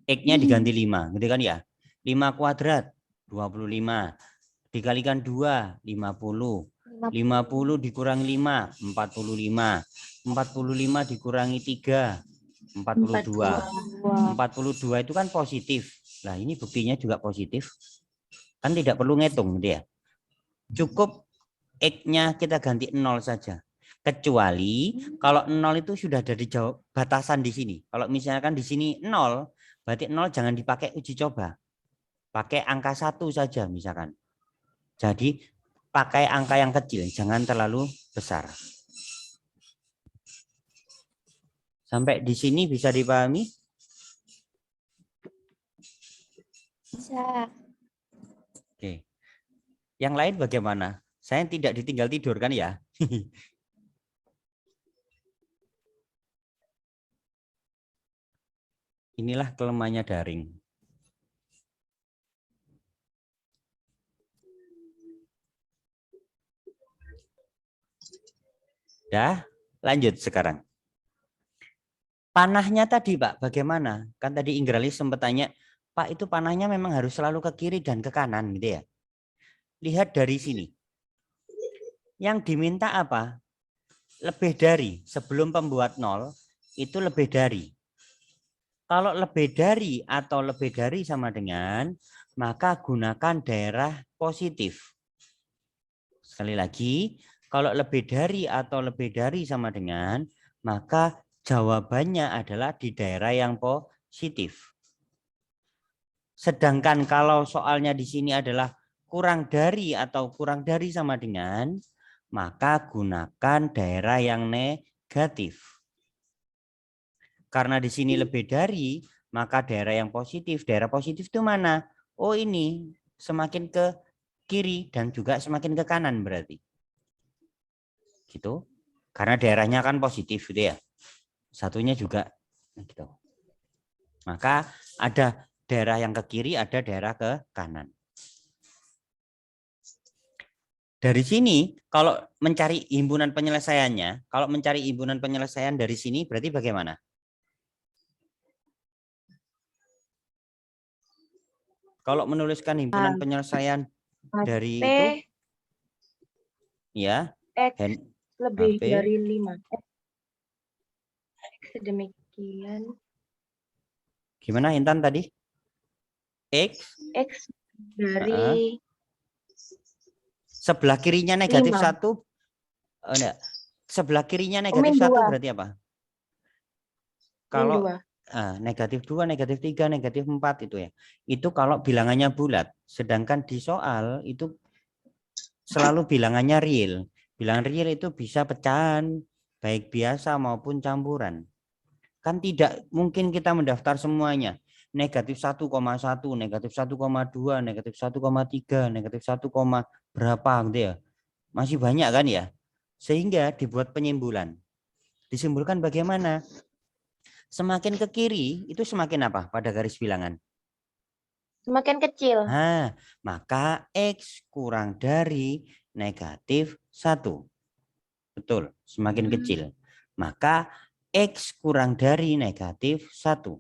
X-nya diganti 5, gitu kan ya. 5 kuadrat, 25. Dikalikan 2, 50. 50 dikurangi 5, 45. 45 dikurangi 3, 42. 42 itu kan positif. Nah, ini buktinya juga positif. Kan tidak perlu ngitung gitu ya. Cukup X-nya kita ganti 0 saja. Kecuali kalau 0 itu sudah ada di batasan di sini. Kalau misalkan di sini 0, berarti 0 jangan dipakai uji coba. Pakai angka 1 saja misalkan. Jadi pakai angka yang kecil, jangan terlalu besar. Sampai di sini bisa dipahami? Bisa. Oke. Yang lain bagaimana? Saya tidak ditinggal tidur kan ya? Inilah kelemahannya daring. Dah, lanjut sekarang. Panahnya tadi Pak, bagaimana? Kan tadi Ingralis sempat tanya, Pak itu panahnya memang harus selalu ke kiri dan ke kanan gitu ya. Lihat dari sini. Yang diminta apa? Lebih dari, sebelum pembuat 0, itu lebih dari. Kalau lebih dari atau lebih dari sama dengan, maka gunakan daerah positif. Sekali lagi, kalau lebih dari atau lebih dari sama dengan, maka jawabannya adalah di daerah yang positif. Sedangkan kalau soalnya di sini adalah kurang dari atau kurang dari sama dengan, maka gunakan daerah yang negatif. Karena di sini lebih dari, maka daerah yang positif. Daerah positif itu mana? Oh ini, semakin ke kiri dan juga semakin ke kanan berarti. Gitu. Karena daerahnya kan positif gitu ya. Satunya juga gitu. Maka ada daerah yang ke kiri, ada daerah ke kanan. Dari sini kalau mencari himpunan penyelesaiannya, kalau mencari himpunan penyelesaian dari sini berarti bagaimana? Kalau menuliskan himpunan penyelesaian dari P, itu ya, X lebih HP. dari 5. Sedemikian. Gimana Intan tadi? X dari sebelah kirinya negatif 5. 1. Enggak. Sebelah kirinya negatif 1 berarti apa? Kalau negatif 2, negatif 3, negatif 4 itu ya. Itu kalau bilangannya bulat. Sedangkan di soal itu selalu bilangannya real. Bilangan real itu bisa pecahan, baik biasa maupun campuran. Kan tidak mungkin kita mendaftar semuanya. Negatif 1,1, negatif 1,2, negatif 1,3, negatif 1, berapa gitu ya. Masih banyak kan ya. Sehingga dibuat penyimpulan. Disimpulkan bagaimana? Semakin ke kiri itu semakin apa pada garis bilangan? Semakin kecil. Nah, maka X kurang dari negatif 1. Betul, semakin kecil. Maka X kurang dari negatif 1.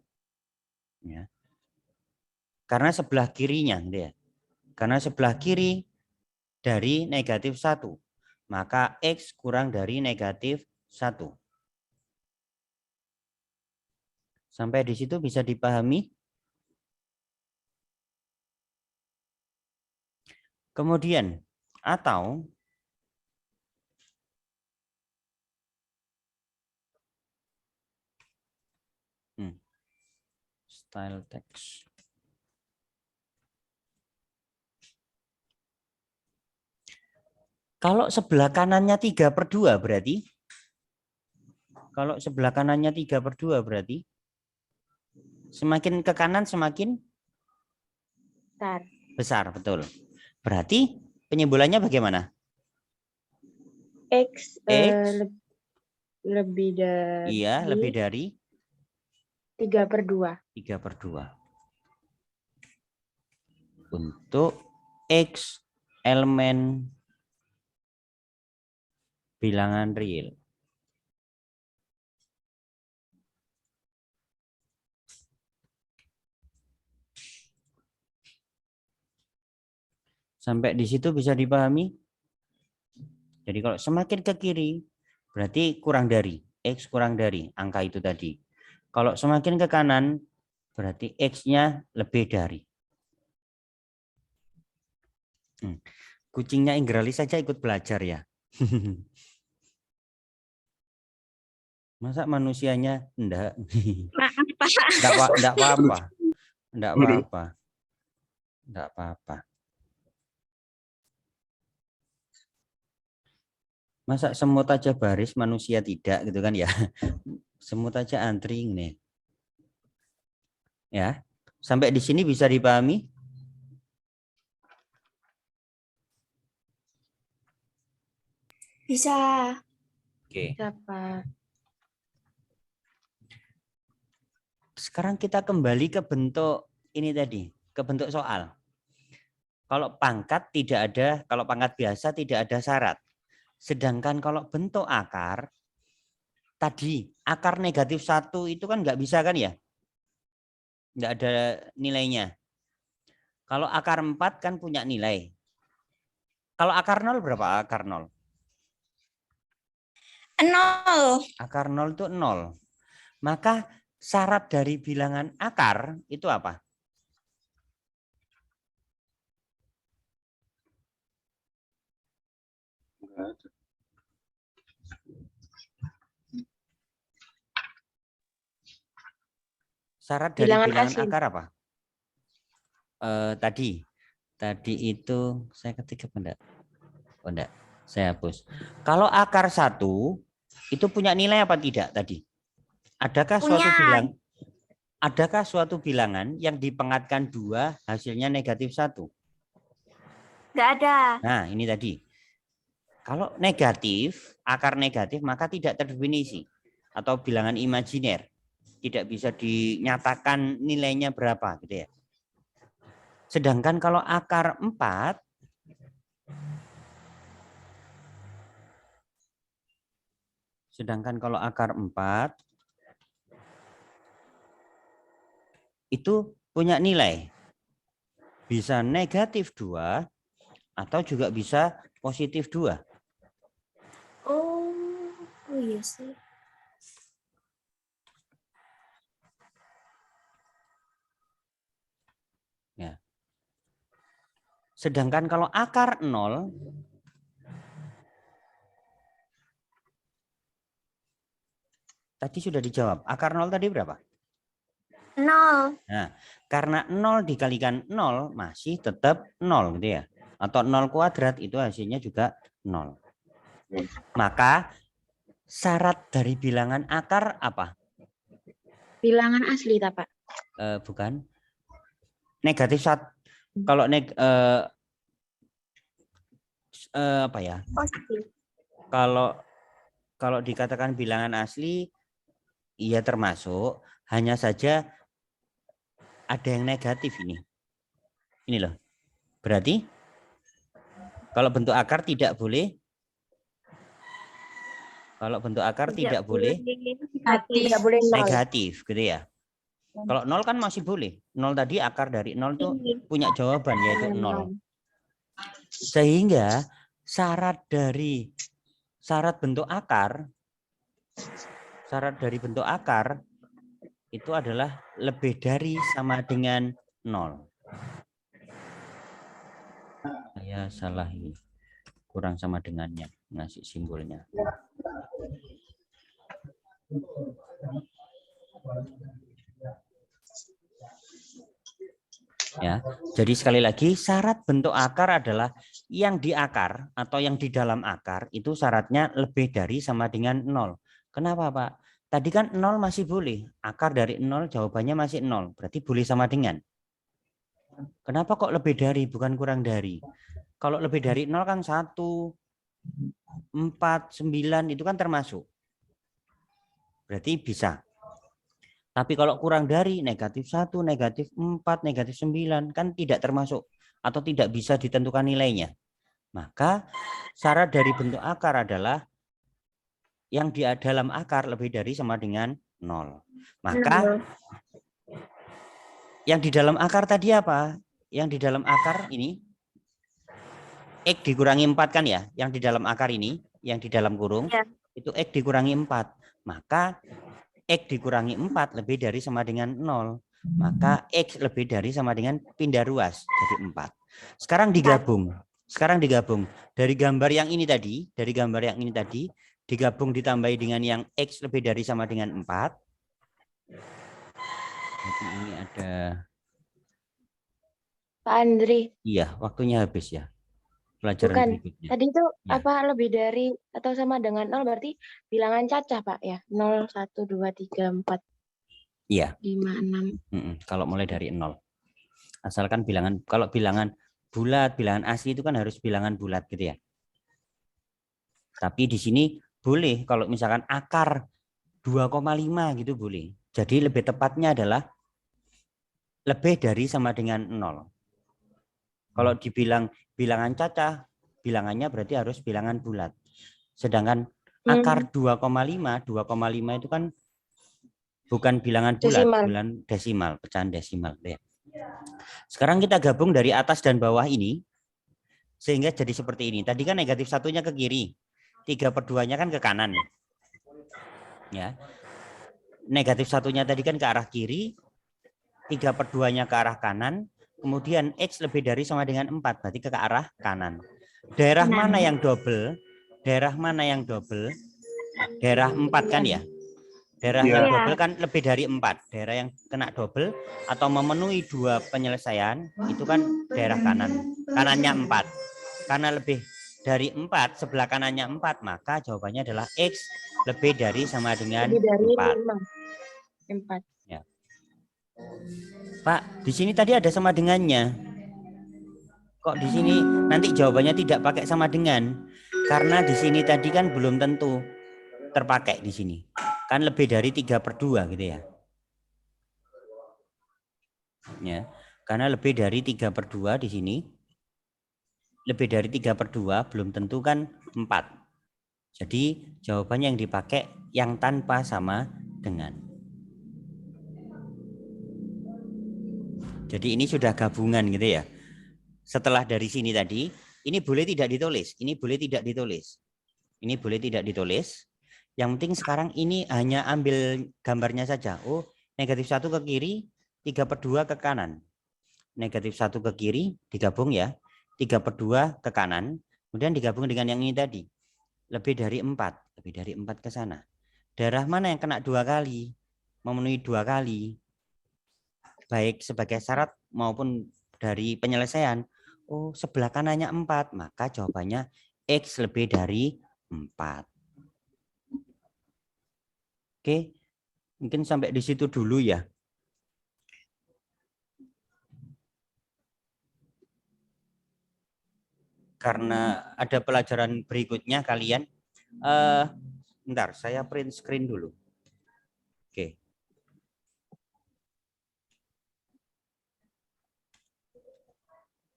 Ya. Karena sebelah kirinya. Gitu ya. Karena sebelah kiri dari negatif 1. Maka X kurang dari negatif 1. Sampai di situ bisa dipahami? Kemudian, atau style text. Kalau sebelah kanannya 3/2 berarti? Kalau sebelah kanannya 3/2 berarti? Semakin ke kanan semakin Bentar. besar, betul. Berarti penyimbolannya bagaimana? X, X. lebih dari Iya, lebih dari 3/2. 3/2. Untuk X elemen bilangan real. Sampai di situ bisa dipahami? Jadi kalau semakin ke kiri, berarti kurang dari. X kurang dari angka itu tadi. Kalau semakin ke kanan, berarti X-nya lebih dari. Kucingnya Ingrali saja ikut belajar ya. Masa manusianya enggak? Maaf, Pak. Enggak apa-apa. Enggak apa-apa. Enggak apa-apa. Masa semut aja baris, manusia tidak gitu kan ya. Semut aja antri nih. Ya. Sampai di sini bisa dipahami? Bisa. Oke. Siapa? Sekarang kita kembali ke bentuk ini tadi, ke bentuk soal. Kalau pangkat tidak ada, kalau pangkat biasa tidak ada syarat. Sedangkan kalau bentuk akar, tadi akar negatif 1 itu kan nggak bisa kan ya? Nggak ada nilainya. Kalau akar 4 kan punya nilai. Kalau akar 0 berapa akar 0? 0. Akar 0 itu 0. Maka syarat dari bilangan akar itu apa? Enggak ada. Syarat dari Bilangan bilangan asli. akar apa? Tadi itu saya ketik apa enggak? Oh enggak, saya hapus. Kalau akar 1 itu punya nilai apa tidak tadi? Adakah suatu bilangan yang dipengatkan 2 hasilnya negatif 1? Nggak ada. Nah, ini tadi. Kalau negatif, akar negatif maka tidak terdefinisi atau bilangan imajiner. Tidak bisa dinyatakan nilainya berapa gitu ya. Sedangkan kalau akar 4 itu punya nilai. Bisa negatif 2 atau juga bisa positif 2. Oh iya sih. Ya. Sedangkan kalau akar 0 tadi sudah dijawab. Akar 0 tadi berapa? 0. Nah, karena 0 dikalikan 0 masih tetap 0 gitu ya. Atau 0 kuadrat itu hasilnya juga 0. Maka syarat dari bilangan akar apa? Bilangan asli, Pak. Bukan. Negatif 1. Kalau apa ya? Positif. Kalau dikatakan bilangan asli, iya termasuk. Hanya saja ada yang negatif ini. Ini loh. Berarti kalau bentuk akar tidak boleh Kalau bentuk akar tidak boleh Tidak boleh nol. negatif gitu ya. Kalau 0 kan masih boleh. 0 tadi akar dari 0 itu punya jawaban yaitu 0. Sehingga syarat bentuk akar itu adalah lebih dari sama dengan 0. Saya salah ini. Kurang sama dengannya ngasih simbolnya. Ya, jadi sekali lagi syarat bentuk akar adalah yang di akar atau yang di dalam akar itu syaratnya lebih dari sama dengan 0. Kenapa, Pak? Tadi kan 0 masih boleh. Akar dari 0 jawabannya masih 0. Berarti boleh sama dengan. Kenapa kok lebih dari bukan kurang dari? Kalau lebih dari 0 kan 1, 4, 9 itu kan termasuk. Berarti bisa. Tapi kalau kurang dari negatif 1, negatif 4, negatif 9 kan tidak termasuk atau tidak bisa ditentukan nilainya. Maka syarat dari bentuk akar adalah yang di dalam akar lebih dari sama dengan 0. Maka yang di dalam akar tadi apa? Yang di dalam akar ini X dikurangi 4 kan ya? Yang di dalam akar ini, yang di dalam kurung, Ya. itu X dikurangi 4. Maka X dikurangi 4 lebih dari sama dengan 0. Maka X lebih dari sama dengan pindah ruas jadi 4. Sekarang digabung. Dari gambar yang ini tadi, digabung ditambahi dengan yang X lebih dari sama dengan 4. Jadi ini ada. Pak Andri, Iya, waktunya habis ya. Pelajaran bukan. berikutnya. Tadi itu Ya. apa lebih dari atau sama dengan 0 berarti bilangan cacah, Pak ya? 0, 1, 2, 3, 4, Iya. 5, 6. Kalau mulai dari 0. Asalkan kalau bilangan bulat, bilangan asli itu kan harus bilangan bulat gitu ya. Tapi di sini boleh kalau misalkan akar 2,5 gitu boleh. Jadi lebih tepatnya adalah lebih dari sama dengan 0. Kalau dibilang bilangan cacah, bilangannya berarti harus bilangan bulat. Sedangkan akar 2,5 itu kan bukan bilangan bulat, bilangan desimal, pecahan desimal. Ya. Sekarang kita gabung dari atas dan bawah ini, sehingga jadi seperti ini. Tadi kan negatif satunya ke kiri, 3/2-nya kan ke kanan. Ya. Negatif satunya tadi kan ke arah kiri, 3/2-nya ke arah kanan, kemudian X lebih dari sama dengan 4, berarti ke arah kanan. Daerah mana yang double? Daerah 4 kan ya? Daerah yang double kan lebih dari 4. Daerah yang kena double atau memenuhi 2 penyelesaian itu kan daerah kanan. Kanannya 4. Karena lebih dari 4, sebelah kanannya 4, maka jawabannya adalah X lebih dari sama dengan 4. Ya. Pak, di sini tadi ada sama dengannya. Kok di sini nanti jawabannya tidak pakai sama dengan? Karena di sini tadi kan belum tentu terpakai di sini. Kan lebih dari 3/2 gitu ya. Ya, karena lebih dari 3/2 di sini. Lebih dari 3/2 belum tentu kan 4. Jadi jawabannya yang dipakai yang tanpa sama dengan. Jadi ini sudah gabungan gitu ya. Setelah dari sini tadi, ini boleh tidak ditulis, ini boleh tidak ditulis. Ini boleh tidak ditulis. Yang penting sekarang ini hanya ambil gambarnya saja. Oh, negatif 1 ke kiri, 3/2 ke kanan. Negatif 1 ke kiri, digabung ya. 3/2 ke kanan. Kemudian digabung dengan yang ini tadi. Lebih dari 4. Lebih dari 4 ke sana. Daerah mana yang kena 2 kali? Memenuhi 2 kali. Baik sebagai syarat maupun dari penyelesaian. Oh, sebelah kanannya 4. Maka jawabannya X lebih dari 4. Oke, mungkin sampai di situ dulu ya. Karena ada pelajaran berikutnya kalian. Bentar, saya print screen dulu. Oke.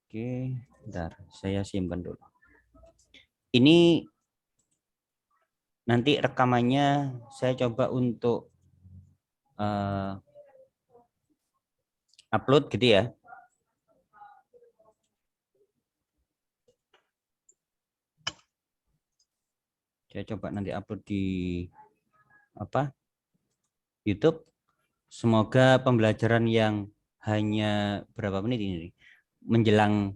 Oke, bentar, saya simpan dulu. Ini Nanti rekamannya saya coba untuk upload gitu ya. Saya coba nanti upload di YouTube. Semoga pembelajaran yang hanya berapa menit ini menjelang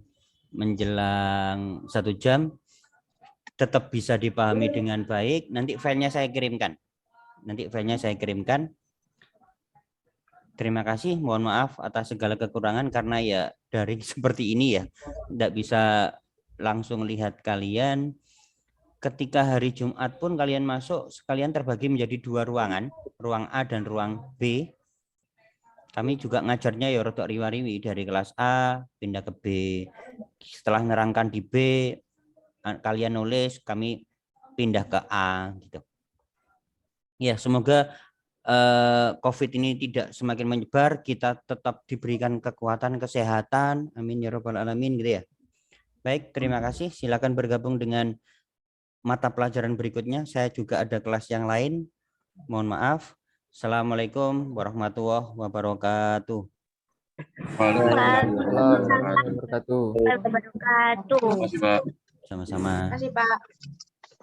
1 jam tetap bisa dipahami dengan baik. Nanti filenya saya kirimkan. Terima kasih. Mohon maaf atas segala kekurangan karena ya daring seperti ini ya, tidak bisa langsung lihat kalian. Ketika hari Jumat pun kalian masuk, sekalian terbagi menjadi 2 ruangan, ruang A dan ruang B. Kami juga ngajarnya ya rodok riwa-riwi, dari kelas A pindah ke B. Setelah nerangkan di B, kalian nulis, kami pindah ke A gitu. Ya, semoga COVID ini tidak semakin menyebar, kita tetap diberikan kekuatan, kesehatan. Amin ya rabbal alamin gitu ya. Baik, terima kasih. Silakan bergabung dengan mata pelajaran berikutnya. Saya juga ada kelas yang lain. Mohon maaf. Assalamualaikum warahmatullahi wabarakatuh. Waalaikumsalam. Wabarakatuh. Terima kasih, Pak. Sama-sama. Terima kasih, Pak.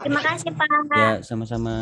Terima kasih, Pak. Ya, sama-sama.